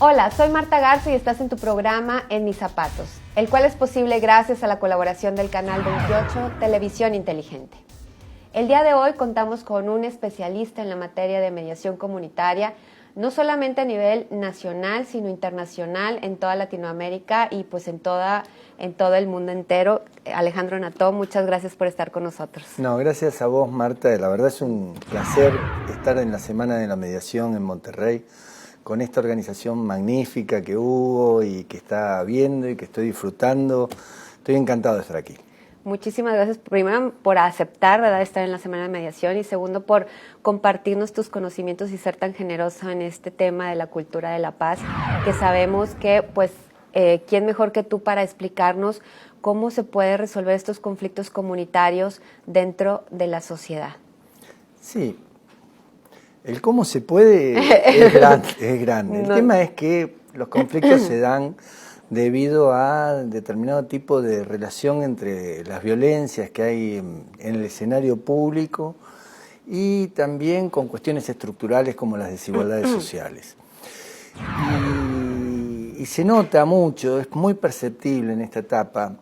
Hola, soy Marta Garza y estás en tu programa En Mis Zapatos, el cual es posible gracias a la colaboración del Canal 28 Televisión Inteligente. El día de hoy contamos con un especialista en la materia de mediación comunitaria, no solamente a nivel nacional, sino internacional en toda Latinoamérica y pues en todo el mundo entero. Alejandro Nató, muchas gracias por estar con nosotros. No, gracias a vos, Marta. La verdad es un placer estar en la Semana de la Mediación en Monterrey, con esta organización magnífica que hubo y que está viendo y que estoy disfrutando. Estoy encantado de estar aquí. Muchísimas gracias, primero, por aceptar, ¿verdad?, estar en la Semana de Mediación, y segundo, por compartirnos tus conocimientos y ser tan generoso en este tema de la cultura de la paz, que sabemos que, pues, ¿quién mejor que tú para explicarnos cómo se puede resolver estos conflictos comunitarios dentro de la sociedad? Sí. El cómo se puede es grande. El tema es que los conflictos se dan debido a determinado tipo de relación entre las violencias que hay en el escenario público y también con cuestiones estructurales como las desigualdades sociales. Y se nota mucho, es muy perceptible en esta etapa,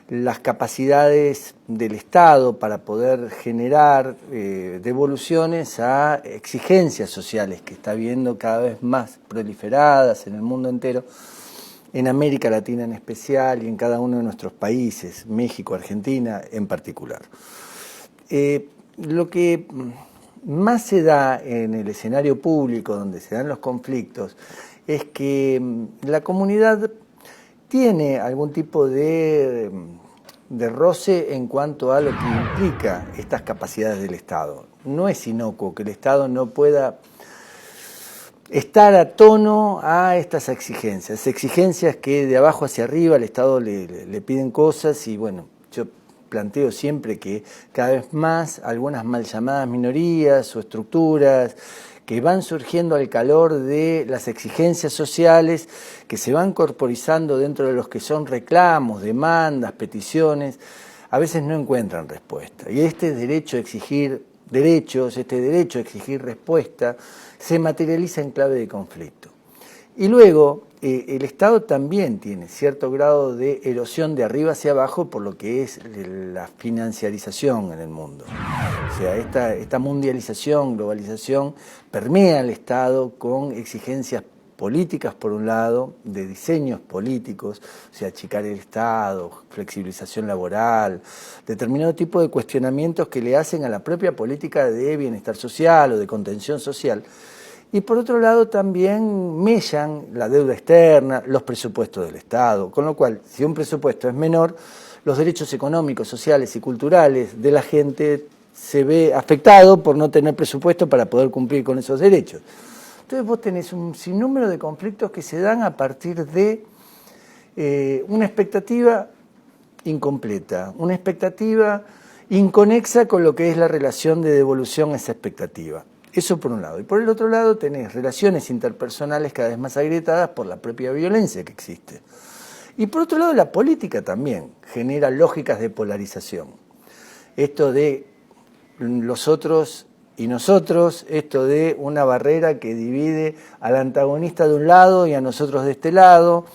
las capacidades del Estado para poder generar devoluciones a exigencias sociales que está viendo cada vez más proliferadas en el mundo entero, en América Latina en especial y en cada uno de nuestros países, México, Argentina en particular. Lo que más se da en el escenario público, donde se dan los conflictos, es que la comunidad tiene algún tipo de roce en cuanto a lo que implica estas capacidades del Estado. No es inocuo que el Estado no pueda estar a tono a estas exigencias que de abajo hacia arriba al Estado le piden cosas, y bueno, yo planteo siempre que cada vez más algunas mal llamadas minorías o estructuras que van surgiendo al calor de las exigencias sociales, que se van corporizando dentro de los que son reclamos, demandas, peticiones, a veces no encuentran respuesta. Y este derecho a exigir derechos, este derecho a exigir respuesta, se materializa en clave de conflicto. Y luego, el Estado también tiene cierto grado de erosión de arriba hacia abajo por lo que es la financiarización en el mundo. O sea, esta mundialización, globalización, permea al Estado con exigencias políticas, por un lado, de diseños políticos, o sea, achicar el Estado, flexibilización laboral, determinado tipo de cuestionamientos que le hacen a la propia política de bienestar social o de contención social. Y por otro lado también mellan la deuda externa, los presupuestos del Estado, con lo cual, si un presupuesto es menor, los derechos económicos, sociales y culturales de la gente se ve afectado por no tener presupuesto para poder cumplir con esos derechos. Entonces vos tenés un sinnúmero de conflictos que se dan a partir de una expectativa incompleta, una expectativa inconexa con lo que es la relación de devolución a esa expectativa. Eso por un lado. Y por el otro lado tenés relaciones interpersonales cada vez más agrietadas por la propia violencia que existe. Y por otro lado la política también genera lógicas de polarización. Esto de los otros y nosotros, esto de una barrera que divide al antagonista de un lado y a nosotros de este lado,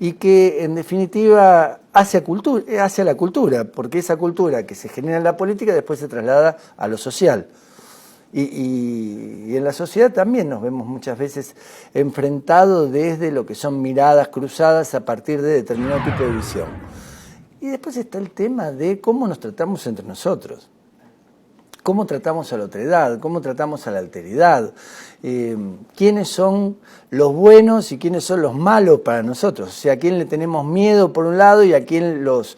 y que en definitiva hace a la cultura, porque esa cultura que se genera en la política después se traslada a lo social. Y en la sociedad también nos vemos muchas veces enfrentados desde lo que son miradas cruzadas a partir de determinado tipo de visión. Y después está el tema de cómo nos tratamos entre nosotros. Cómo tratamos a la otredad, cómo tratamos a la alteridad, quiénes son los buenos y quiénes son los malos para nosotros, o sea, a quién le tenemos miedo por un lado y a quién los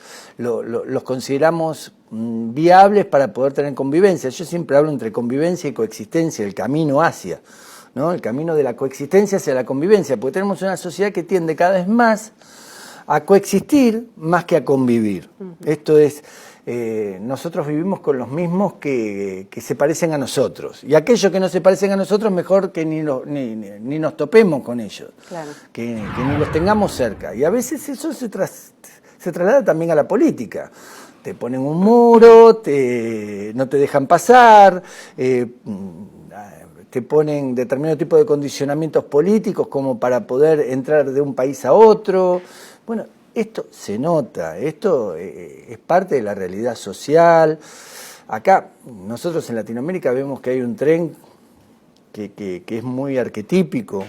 consideramos viables para poder tener convivencia. Yo siempre hablo entre convivencia y coexistencia, el camino hacia, ¿no? El camino de la coexistencia hacia la convivencia, porque tenemos una sociedad que tiende cada vez más a coexistir más que a convivir. Esto es, nosotros vivimos con los mismos que se parecen a nosotros, y aquellos que no se parecen a nosotros mejor que ni nos topemos con ellos, claro, que ni los tengamos cerca. Y a veces eso se traslada también a la política. te ponen un muro, no te dejan pasar, te ponen determinado tipo de condicionamientos políticos como para poder entrar de un país a otro. Bueno, esto se nota, esto es parte de la realidad social. Acá, nosotros en Latinoamérica vemos que hay un tren que es muy arquetípico,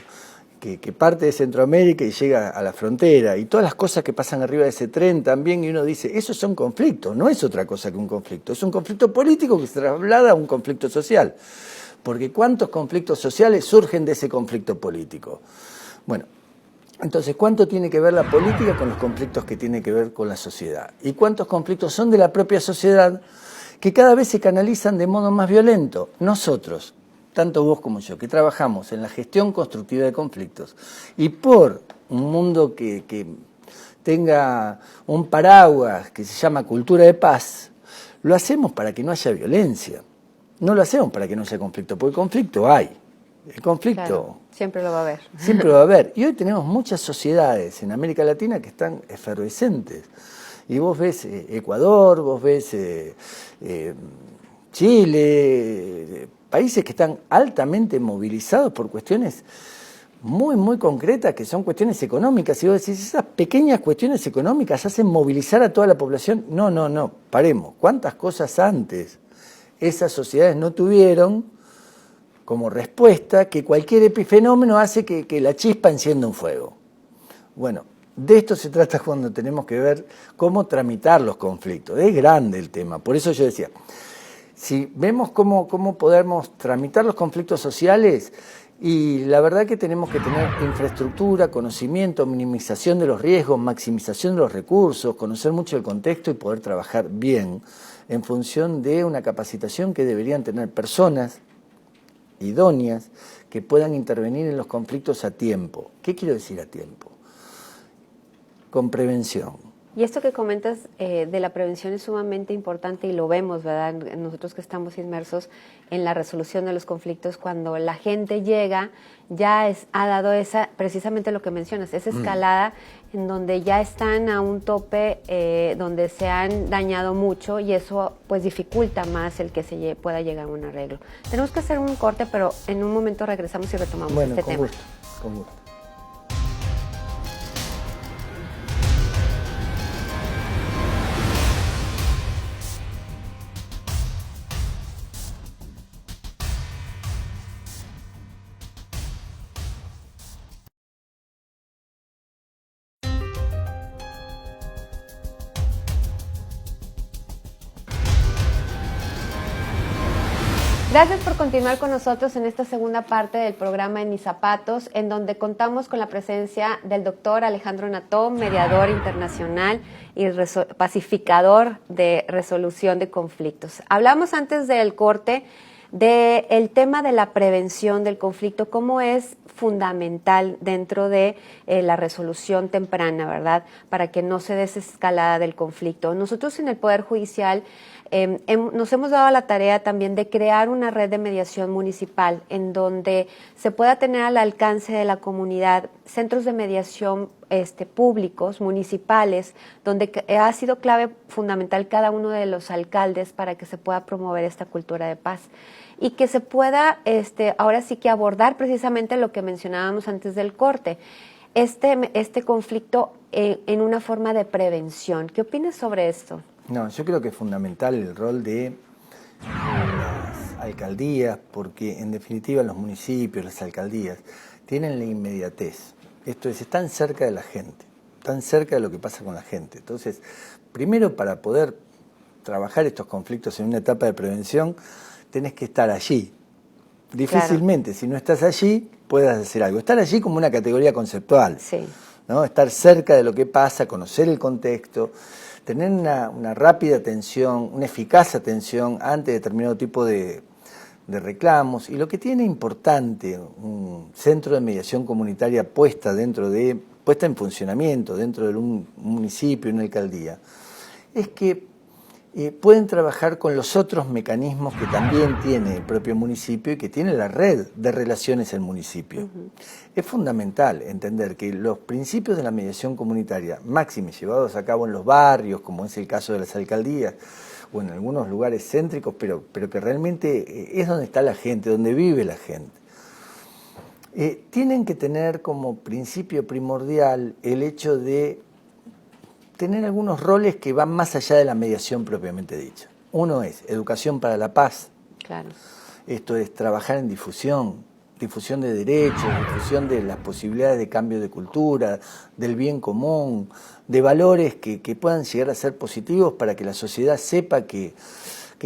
que parte de Centroamérica y llega a la frontera, y todas las cosas que pasan arriba de ese tren también, y uno dice, esos son conflictos, no es otra cosa que un conflicto, es un conflicto político que se traslada a un conflicto social, porque ¿cuántos conflictos sociales surgen de ese conflicto político? Bueno, entonces, ¿cuánto tiene que ver la política con los conflictos que tiene que ver con la sociedad? ¿Y cuántos conflictos son de la propia sociedad que cada vez se canalizan de modo más violento? Nosotros, tanto vos como yo, que trabajamos en la gestión constructiva de conflictos y por un mundo que tenga un paraguas que se llama cultura de paz, lo hacemos para que no haya violencia. No lo hacemos para que no haya conflicto, porque conflicto hay. El conflicto... Claro, siempre lo va a haber. Siempre lo va a haber. Y hoy tenemos muchas sociedades en América Latina que están efervescentes. Y vos ves Ecuador, vos ves Chile, países que están altamente movilizados por cuestiones muy concretas, que son cuestiones económicas. Y vos decís, esas pequeñas cuestiones económicas hacen movilizar a toda la población. No, paremos. ¿Cuántas cosas antes esas sociedades no tuvieron como respuesta que cualquier epifenómeno hace que la chispa encienda un fuego? Bueno, de esto se trata cuando tenemos que ver cómo tramitar los conflictos. Es grande el tema, por eso yo decía, si vemos cómo podemos tramitar los conflictos sociales, y la verdad que tenemos que tener infraestructura, conocimiento, minimización de los riesgos, maximización de los recursos, conocer mucho el contexto y poder trabajar bien en función de una capacitación que deberían tener personas idóneas que puedan intervenir en los conflictos a tiempo. ¿Qué quiero decir a tiempo? Con prevención. Y esto que comentas de la prevención es sumamente importante y lo vemos, ¿verdad? Nosotros que estamos inmersos en la resolución de los conflictos, cuando la gente llega, ha dado precisamente lo que mencionas, esa escalada en donde ya están a un tope, donde se han dañado mucho, y eso pues dificulta más el que se pueda llegar a un arreglo. Tenemos que hacer un corte, pero en un momento regresamos y retomamos este tema. Bueno, con gusto. Gracias por continuar con nosotros en esta segunda parte del programa En Mis Zapatos, en donde contamos con la presencia del doctor Alejandro Nató, mediador internacional y pacificador de resolución de conflictos. Hablamos antes del corte del tema de la prevención del conflicto, cómo es fundamental dentro de la resolución temprana, ¿verdad? Para que no se dé esa escalada del conflicto. Nosotros en el Poder Judicial nos hemos dado la tarea también de crear una red de mediación municipal en donde se pueda tener al alcance de la comunidad centros de mediación públicos, municipales, donde ha sido clave fundamental cada uno de los alcaldes para que se pueda promover esta cultura de paz y que se pueda ahora sí que abordar precisamente lo que mencionábamos antes del corte, este conflicto en una forma de prevención. ¿Qué opinas sobre esto? No, yo creo que es fundamental el rol de las alcaldías, porque en definitiva los municipios, las alcaldías, tienen la inmediatez. Esto es, están cerca de la gente, están cerca de lo que pasa con la gente. Entonces, primero para poder trabajar estos conflictos en una etapa de prevención, tenés que estar allí. Difícilmente, claro, si no estás allí, puedas hacer algo. Estar allí como una categoría conceptual, sí, ¿no? Estar cerca de lo que pasa, conocer el contexto, tener una rápida atención, una eficaz atención ante determinado tipo de reclamos. Y lo que tiene importante un centro de mediación comunitaria puesta en funcionamiento dentro de un municipio, una alcaldía, es que pueden trabajar con los otros mecanismos que también tiene el propio municipio y que tiene la red de relaciones del municipio. Es fundamental entender que los principios de la mediación comunitaria, máxime llevados a cabo en los barrios, como es el caso de las alcaldías, o en algunos lugares céntricos, pero que realmente es donde está la gente, donde vive la gente, tienen que tener como principio primordial el hecho de tener algunos roles que van más allá de la mediación propiamente dicha. Uno es educación para la paz. Claro. Esto es trabajar en difusión de derechos, difusión de las posibilidades de cambio de cultura, del bien común, de valores que puedan llegar a ser positivos para que la sociedad sepa que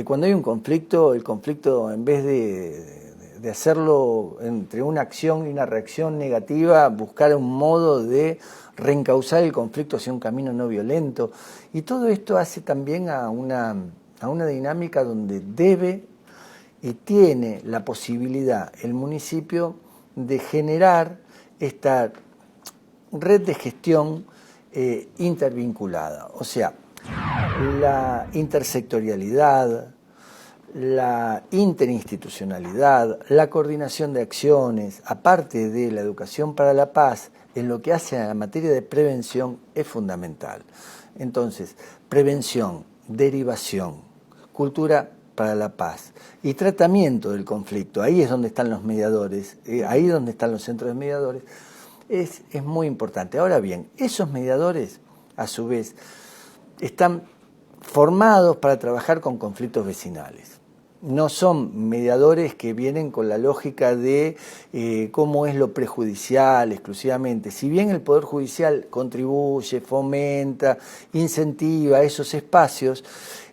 cuando hay un conflicto, el conflicto en vez de hacerlo entre una acción y una reacción negativa, buscar un modo de reencauzar el conflicto hacia un camino no violento. Y todo esto hace también a una dinámica donde debe y tiene la posibilidad el municipio de generar esta red de gestión intervinculada. O sea, la intersectorialidad, la interinstitucionalidad, la coordinación de acciones, aparte de la educación para la paz, en lo que hace a la materia de prevención es fundamental. Entonces, prevención, derivación, cultura para la paz y tratamiento del conflicto, ahí es donde están los mediadores, ahí es donde están los centros de mediadores, es muy importante. Ahora bien, esos mediadores, a su vez, están formados para trabajar con conflictos vecinales. No son mediadores que vienen con la lógica de cómo es lo prejudicial exclusivamente. Si bien el Poder Judicial contribuye, fomenta, incentiva esos espacios,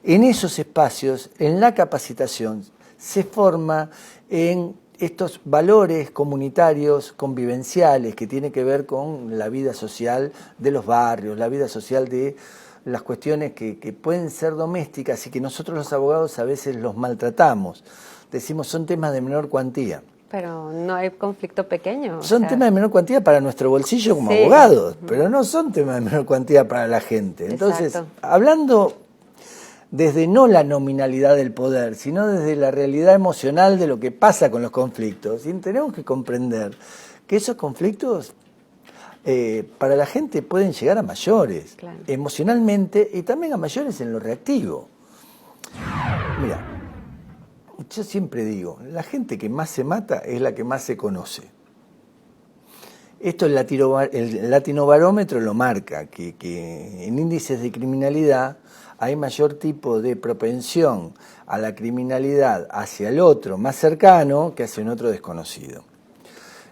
en esos espacios, en la capacitación, se forma en estos valores comunitarios, convivenciales, que tiene que ver con la vida social de los barrios, la vida social de las cuestiones que pueden ser domésticas y que nosotros los abogados a veces los maltratamos. Decimos, son temas de menor cuantía. Pero no hay conflicto pequeño. Son temas de menor cuantía para nuestro bolsillo como abogados, pero no son temas de menor cuantía para la gente. Entonces, hablando desde no la nominalidad del poder, sino desde la realidad emocional de lo que pasa con los conflictos, y tenemos que comprender que esos conflictos para la gente pueden llegar a mayores, claro, emocionalmente, y también a mayores en lo reactivo. Mira, yo siempre digo, la gente que más se mata es la que más se conoce. Esto el Latinobarómetro lo marca, que en índices de criminalidad hay mayor tipo de propensión a la criminalidad hacia el otro más cercano que hacia un otro desconocido.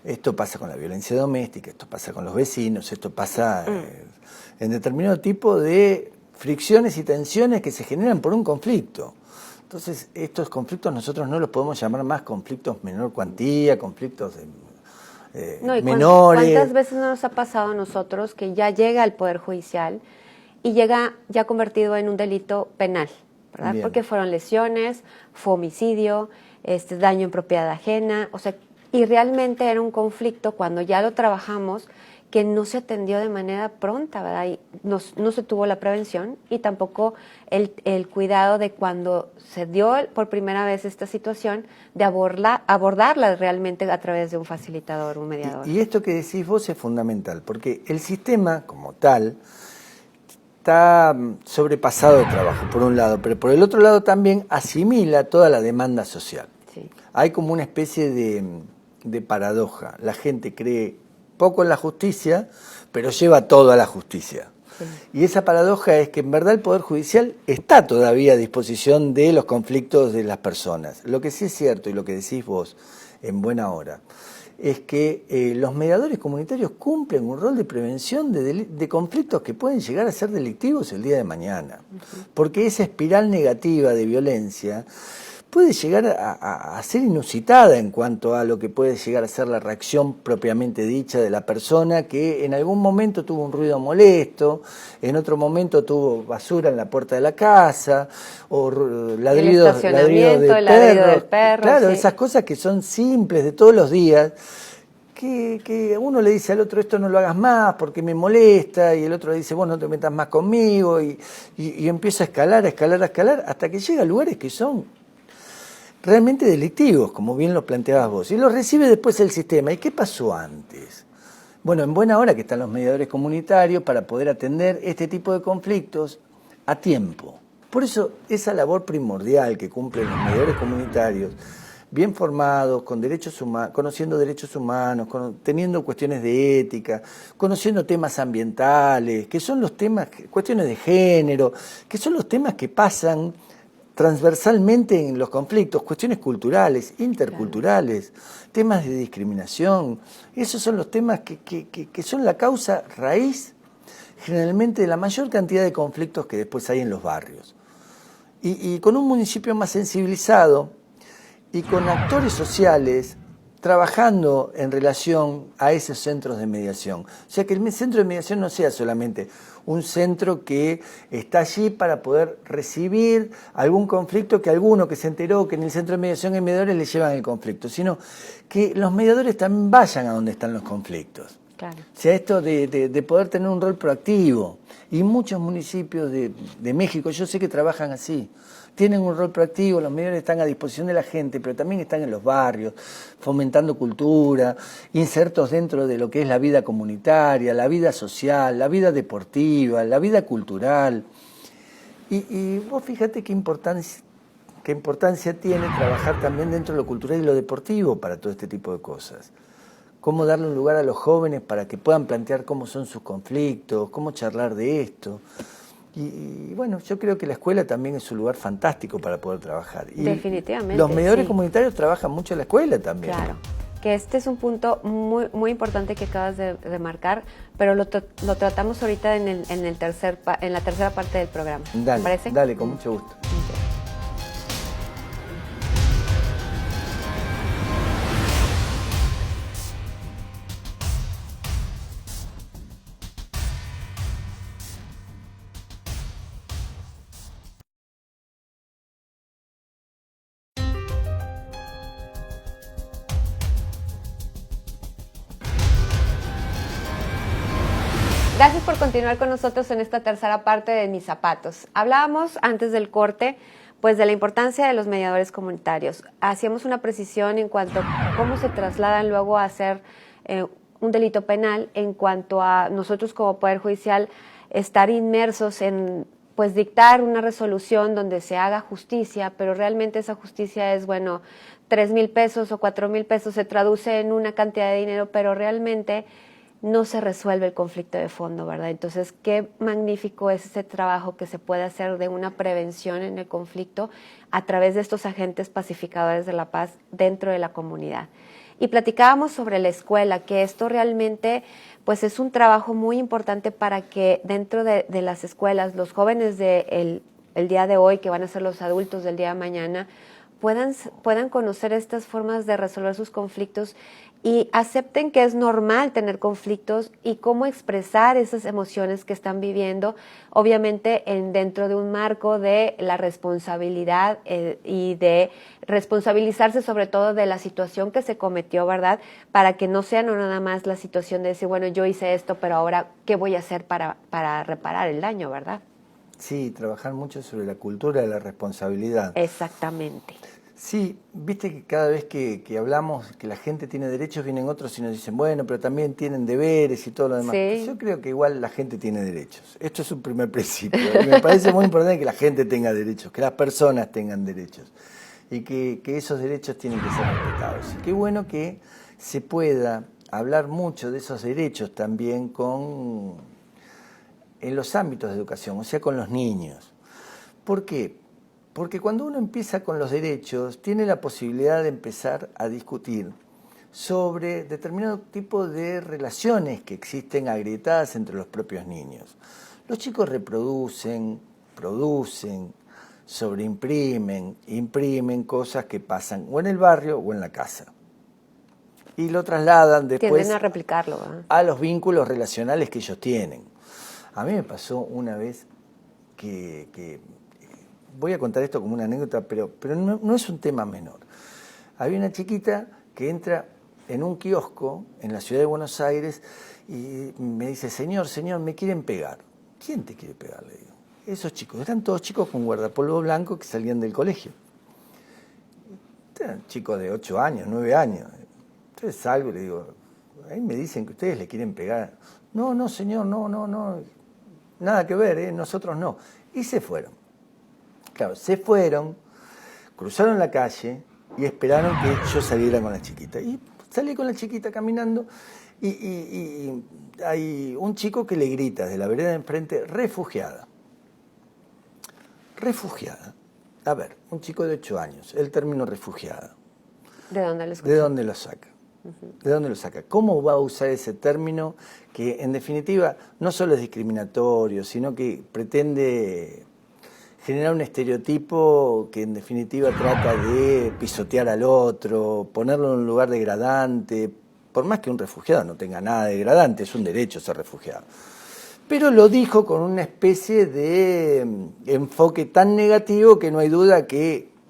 Esto pasa con la violencia doméstica, esto pasa con los vecinos, esto pasa en determinado tipo de fricciones y tensiones que se generan por un conflicto. Entonces, estos conflictos nosotros no los podemos llamar más conflictos menor cuantía, conflictos menores. ¿Cuántas veces no nos ha pasado a nosotros que ya llega al Poder Judicial y llega ya convertido en un delito penal, ¿verdad? Bien. Porque fueron lesiones, fue homicidio, daño en propiedad ajena, o sea, y realmente era un conflicto cuando ya lo trabajamos que no se atendió de manera pronta, ¿verdad? Y no se tuvo la prevención y tampoco el cuidado de cuando se dio por primera vez esta situación de abordarla realmente a través de un facilitador, un mediador. Y esto que decís vos es fundamental, porque el sistema como tal está sobrepasado de trabajo, por un lado, pero por el otro lado también asimila toda la demanda social. Sí. Hay como una especie de paradoja. La gente cree poco en la justicia, pero lleva todo a la justicia. Sí. Y esa paradoja es que en verdad el Poder Judicial está todavía a disposición de los conflictos de las personas. Lo que sí es cierto, y lo que decís vos en buena hora, es que los mediadores comunitarios cumplen un rol de prevención de conflictos que pueden llegar a ser delictivos el día de mañana. Porque esa espiral negativa de violencia puede llegar a ser inusitada en cuanto a lo que puede llegar a ser la reacción propiamente dicha de la persona que en algún momento tuvo un ruido molesto, en otro momento tuvo basura en la puerta de la casa, o ladrido del perro. Claro, sí. Esas cosas que son simples de todos los días, que uno le dice al otro, esto no lo hagas más porque me molesta, y el otro le dice, vos no te metas más conmigo, y empieza a escalar, hasta que llega a lugares que son realmente delictivos, como bien lo planteabas vos, y lo recibe después el sistema. ¿Y qué pasó antes? Bueno, en buena hora que están los mediadores comunitarios para poder atender este tipo de conflictos a tiempo. Por eso, esa labor primordial que cumplen los mediadores comunitarios, bien formados, con derechos humanos, conociendo derechos humanos, teniendo cuestiones de ética, conociendo temas ambientales, que son los temas, cuestiones de género, que son los temas que pasan transversalmente en los conflictos, cuestiones culturales, interculturales, temas de discriminación. Esos son los temas que son la causa raíz, generalmente, de la mayor cantidad de conflictos que después hay en los barrios. Y con un municipio más sensibilizado y con actores sociales trabajando en relación a esos centros de mediación. O sea, que el centro de mediación no sea solamente un centro que está allí para poder recibir algún conflicto que alguno que se enteró que en el centro de mediación hay mediadores le llevan el conflicto, sino que los mediadores también vayan a donde están los conflictos. Claro. O sea, esto de poder tener un rol proactivo. Y muchos municipios de México, yo sé que trabajan así. Tienen un rol proactivo, los mediadores están a disposición de la gente, pero también están en los barrios, fomentando cultura, insertos dentro de lo que es la vida comunitaria, la vida social, la vida deportiva, la vida cultural. Y vos fíjate qué importancia tiene trabajar también dentro de lo cultural y lo deportivo para todo este tipo de cosas. Cómo darle un lugar a los jóvenes para que puedan plantear cómo son sus conflictos, cómo charlar de esto. Y bueno, yo creo que la escuela también es un lugar fantástico para poder trabajar. Y definitivamente. los mediadores comunitarios trabajan mucho en la escuela también. Claro, que este es un punto muy, muy importante que acabas de marcar, pero lo tratamos ahorita en la tercera parte del programa. Dale, ¿Te parece? dale, con mucho gusto. Gracias por continuar con nosotros en esta tercera parte de Mis Zapatos. Hablábamos antes del corte, pues, de la importancia de los mediadores comunitarios. Hacíamos una precisión en cuanto a cómo se trasladan luego a hacer un delito penal, en cuanto a nosotros como Poder Judicial estar inmersos en, pues, dictar una resolución donde se haga justicia, pero realmente esa justicia es, bueno, 3,000 pesos o 4,000 pesos, se traduce en una cantidad de dinero, pero realmente no se resuelve el conflicto de fondo, ¿verdad? Entonces, qué magnífico es ese trabajo que se puede hacer de una prevención en el conflicto a través de estos agentes pacificadores de la paz dentro de la comunidad. Y platicábamos sobre la escuela, que esto realmente, pues, es un trabajo muy importante para que dentro de las escuelas, los jóvenes del día de hoy, que van a ser los adultos del día de mañana, puedan conocer estas formas de resolver sus conflictos y acepten que es normal tener conflictos y cómo expresar esas emociones que están viviendo, obviamente dentro de un marco de la responsabilidad y de responsabilizarse sobre todo de la situación que se cometió, ¿verdad? Para que no sea nada más la situación de decir, bueno, yo hice esto, pero ahora, ¿qué voy a hacer para reparar el daño, verdad? Sí, trabajar mucho sobre la cultura de la responsabilidad. Exactamente. Sí, viste que cada vez que hablamos que la gente tiene derechos, vienen otros y nos dicen, bueno, pero también tienen deberes y todo lo demás. Sí. Yo creo que igual la gente tiene derechos. Esto es un primer principio. Y me parece muy importante que la gente tenga derechos, que las personas tengan derechos y que esos derechos tienen que ser respetados. Y qué bueno que se pueda hablar mucho de esos derechos también en los ámbitos de educación, o sea, con los niños. ¿Por qué? Porque cuando uno empieza con los derechos, tiene la posibilidad de empezar a discutir sobre determinado tipo de relaciones que existen agrietadas entre los propios niños. Los chicos reproducen, producen, sobreimprimen, imprimen cosas que pasan o en el barrio o en la casa. Y lo trasladan después Tienden a replicarlo, ¿verdad? A los vínculos relacionales que ellos tienen. A mí me pasó una vez que voy a contar esto como una anécdota, pero no es un tema menor. Había una chiquita que entra en un kiosco en la ciudad de Buenos Aires y me dice, señor, me quieren pegar. ¿Quién te quiere pegar? Le digo. Esos chicos, eran todos chicos con guardapolvo blanco que salían del colegio. Eran chicos de 8 años, 9 años. Entonces salgo y le digo, ahí me dicen que ustedes le quieren pegar. No, señor, no, nada que ver, nosotros no. Y se fueron. Claro, se fueron, cruzaron la calle y esperaron que yo saliera con la chiquita. Y salí con la chiquita caminando y hay un chico que le grita de la vereda de enfrente, refugiada. Refugiada. A ver, un chico de 8 años, el término refugiada. ¿De dónde lo escuchó? ¿De dónde lo saca? ¿De dónde lo saca? ¿Cómo va a usar ese término que en definitiva no solo es discriminatorio, sino que pretende generar un estereotipo que en definitiva trata de pisotear al otro, ponerlo en un lugar degradante, por más que un refugiado no tenga nada degradante, es un derecho ser refugiado. Pero lo dijo con una especie de enfoque tan negativo que no hay duda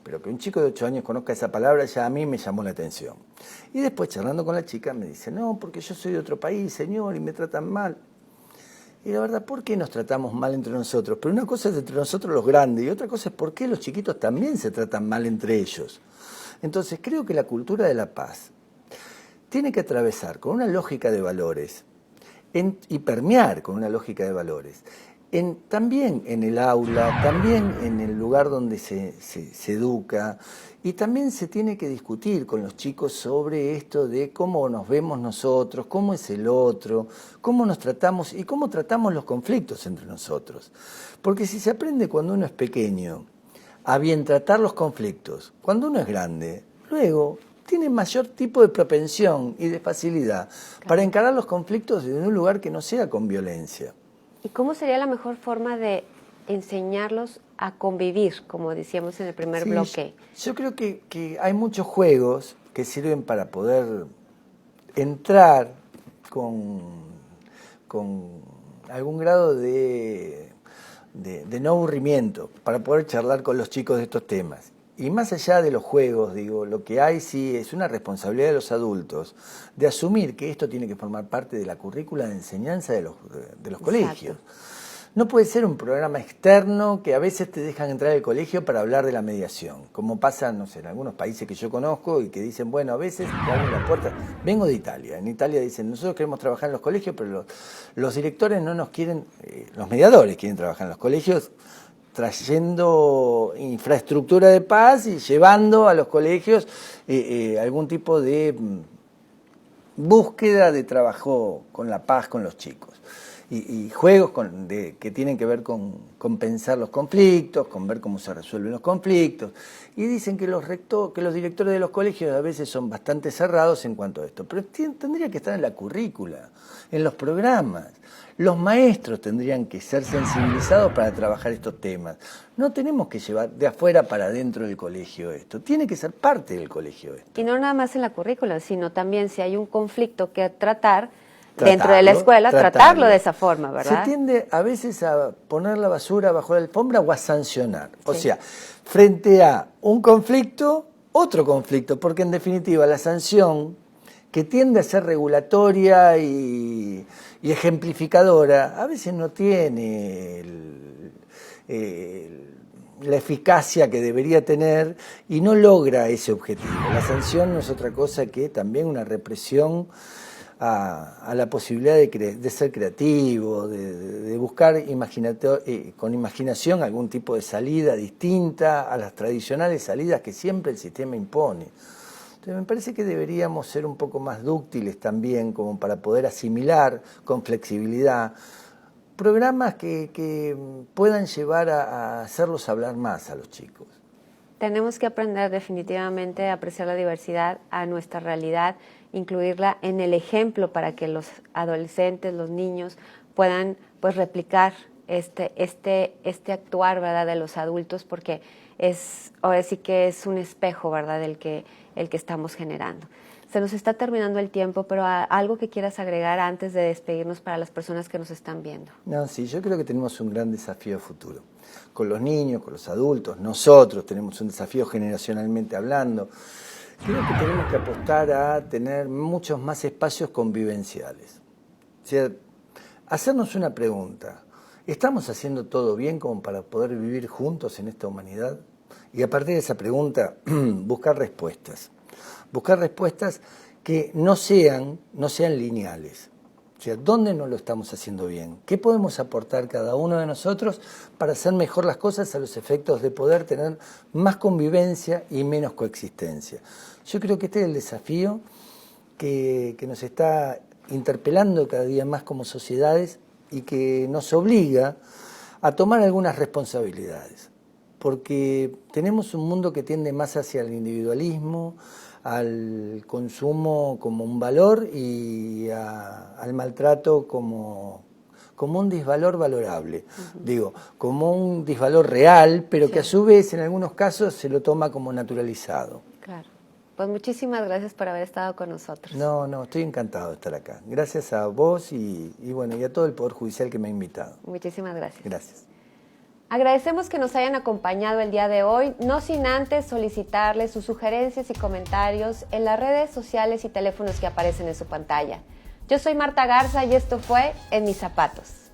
pero que un chico de 8 años conozca esa palabra ya a mí me llamó la atención. Y después charlando con la chica me dice, no, porque yo soy de otro país, señor, y me tratan mal. Y la verdad, ¿por qué nos tratamos mal entre nosotros? Pero una cosa es entre nosotros los grandes y otra cosa es por qué los chiquitos también se tratan mal entre ellos. Entonces creo que la cultura de la paz tiene que atravesar con una lógica de valores y permear con una lógica de valores. También en el aula, también en el lugar donde se educa, y también se tiene que discutir con los chicos sobre esto de cómo nos vemos nosotros, cómo es el otro, cómo nos tratamos y cómo tratamos los conflictos entre nosotros. Porque si se aprende cuando uno es pequeño a bien tratar los conflictos, cuando uno es grande, luego tiene mayor tipo de propensión y de facilidad para encarar los conflictos desde un lugar que no sea con violencia. ¿Y cómo sería la mejor forma de enseñarlos a convivir, como decíamos en el primer bloque? Yo creo que hay muchos juegos que sirven para poder entrar con algún grado de no aburrimiento, para poder charlar con los chicos de estos temas. Y más allá de los juegos, digo, lo que hay sí es una responsabilidad de los adultos de asumir que esto tiene que formar parte de la currícula de enseñanza de los colegios. No puede ser un programa externo que a veces te dejan entrar al colegio para hablar de la mediación, como pasa, no sé, en algunos países que yo conozco y que dicen, bueno, a veces te abren la puerta. Vengo de Italia. En Italia dicen, nosotros queremos trabajar en los colegios, pero los directores no nos quieren, los mediadores quieren trabajar en los colegios, trayendo infraestructura de paz y llevando a los colegios algún tipo de búsqueda de trabajo con la paz con los chicos. Y juegos que tienen que ver con pensar los conflictos, con ver cómo se resuelven los conflictos. Y dicen que los directores de los colegios a veces son bastante cerrados en cuanto a esto. Pero tendría que estar en la currícula, en los programas. Los maestros tendrían que ser sensibilizados para trabajar estos temas. No tenemos que llevar de afuera para adentro del colegio esto. Tiene que ser parte del colegio esto. Y no nada más en la currícula, sino también si hay un conflicto que tratar dentro de la escuela, tratarlo de esa forma, ¿verdad? Se tiende a veces a poner la basura bajo la alfombra o a sancionar. O sea, frente a un conflicto, otro conflicto, porque en definitiva la sanción, que tiende a ser regulatoria y ejemplificadora, a veces no tiene la eficacia que debería tener y no logra ese objetivo. La sanción no es otra cosa que también una represión a la posibilidad de ser creativo, de buscar con imaginación algún tipo de salida distinta a las tradicionales salidas que siempre el sistema impone. Entonces me parece que deberíamos ser un poco más dúctiles también, como para poder asimilar con flexibilidad programas que puedan llevar a hacerlos hablar más a los chicos. Tenemos que aprender definitivamente a apreciar la diversidad, a nuestra realidad, incluirla en el ejemplo para que los adolescentes, los niños puedan pues replicar este actuar, ¿verdad?, de los adultos, porque ahora sí que es un espejo, ¿verdad?, el que estamos generando. Se nos está terminando el tiempo, pero algo que quieras agregar antes de despedirnos para las personas que nos están viendo. No, sí, yo creo que tenemos un gran desafío futuro. Con los niños, con los adultos, nosotros tenemos un desafío generacionalmente hablando. Creo que tenemos que apostar a tener muchos más espacios convivenciales. O sea, hacernos una pregunta. ¿Estamos haciendo todo bien como para poder vivir juntos en esta humanidad? Y a partir de esa pregunta, buscar respuestas. Buscar respuestas que no sean lineales. O sea, ¿dónde no lo estamos haciendo bien? ¿Qué podemos aportar cada uno de nosotros para hacer mejor las cosas a los efectos de poder tener más convivencia y menos coexistencia? Yo creo que este es el desafío que nos está interpelando cada día más como sociedades y que nos obliga a tomar algunas responsabilidades. Porque tenemos un mundo que tiende más hacia el individualismo, al consumo como un valor y al maltrato como un disvalor valorable. Digo, como un disvalor real, pero que a su vez en algunos casos se lo toma como naturalizado. Claro. Pues muchísimas gracias por haber estado con nosotros. No, estoy encantado de estar acá. Gracias a vos y a todo el Poder Judicial que me ha invitado. Muchísimas gracias. Gracias. Agradecemos que nos hayan acompañado el día de hoy, no sin antes solicitarles sus sugerencias y comentarios en las redes sociales y teléfonos que aparecen en su pantalla. Yo soy Marta Garza y esto fue En Mis Zapatos.